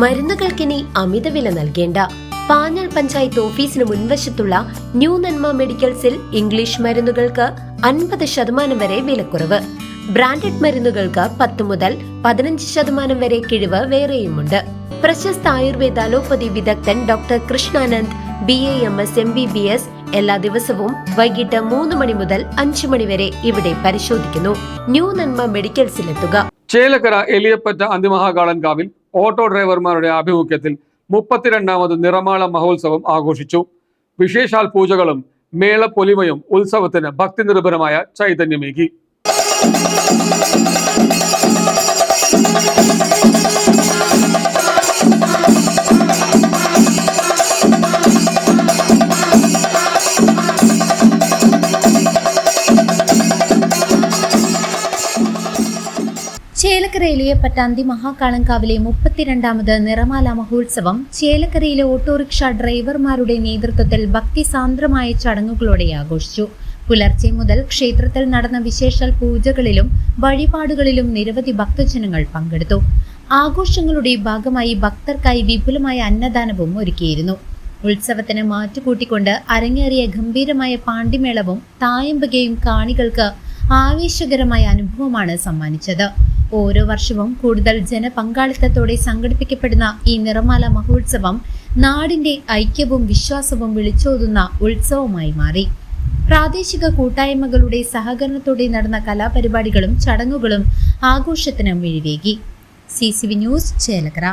മരുന്നുകൾക്കിനി അമിതവില നൽകേണ്ട. പാഞ്ഞാൾ പഞ്ചായത്ത് ഓഫീസിന് മുൻവശത്തുള്ള ന്യൂ നന്മ മെഡിക്കൽസിൽ ഇംഗ്ലീഷ് മരുന്നുകൾക്ക് 50% വരെ വിലക്കുറവ്. ബ്രാൻഡഡ് മരുന്നുകൾക്ക് 10 മുതൽ 15% വരെ കിഴിവ് വേറെയുമുണ്ട്. പ്രശസ്ത ആയുർവേദ അലോപ്പതി വിദഗ്ധൻ ഡോക്ടർ കൃഷ്ണാനന്ദ് BAMS MBBS എല്ലാ ദിവസവും വൈകിട്ട് 3 മണി മുതൽ 5 മണി വരെ ഇവിടെ പരിശോധിക്കുന്നു. ന്യൂ നന്മ മെഡിക്കൽസിലെത്തുക. ചേലക്കര എലിയപ്പറ്റ അതിമഹാകാളൻകാവിൽ ഓട്ടോ ഡ്രൈവർമാരുടെ ആഭിമുഖ്യത്തിൽ 32ാമത് നിറമാല മഹോത്സവം ആഘോഷിച്ചു. വിശേഷാൽ പൂജകളും മേളപ്പൊലിമയും ഉത്സവത്തിന് ഭക്തി നിർഭരമായ ചൈതന്യമേകി. ചേലക്കര എലിയപ്പറ്റ അതിമഹാകാളൻകാവിലെ 32ാമത് നിറമാല മഹോത്സവം ചേലക്കരയിലെ ഓട്ടോറിക്ഷ ഡ്രൈവർമാരുടെ നേതൃത്വത്തിൽ ഭക്തിസാന്ദ്രമായ ചടങ്ങുകളോടെ ആഘോഷിച്ചു. പുലർച്ചെ മുതൽ ക്ഷേത്രത്തിൽ നടന്ന വിശേഷാൽ പൂജകളിലും വഴിപാടുകളിലും നിരവധി ഭക്തജനങ്ങൾ പങ്കെടുത്തു. ആഘോഷങ്ങളുടെ ഭാഗമായി ഭക്തർക്കായി വിപുലമായ അന്നദാനവും ഒരുക്കിയിരുന്നു. ഉത്സവത്തിന് മാറ്റുകൂട്ടിക്കൊണ്ട് അരങ്ങേറിയ ഗംഭീരമായ പാണ്ടിമേളവും തായമ്പകയും കാണികൾക്ക് ആവേശകരമായ അനുഭവമാണ് സമ്മാനിച്ചത്. ഓരോ വർഷവും കൂടുതൽ ജനപങ്കാളിത്തത്തോടെ സംഘടിപ്പിക്കപ്പെടുന്ന ഈ നിറമാല മഹോത്സവം നാടിന്റെ ഐക്യവും വിശ്വാസവും വിളിച്ചോതുന്ന ഉത്സവമായി മാറി. പ്രാദേശിക കൂട്ടായ്മകളുടെ സഹകരണത്തോടെ നടന്ന കലാപരിപാടികളും ചടങ്ങുകളും ആഘോഷത്തിന് മിഴിവേകി. CCV news Chelakkara.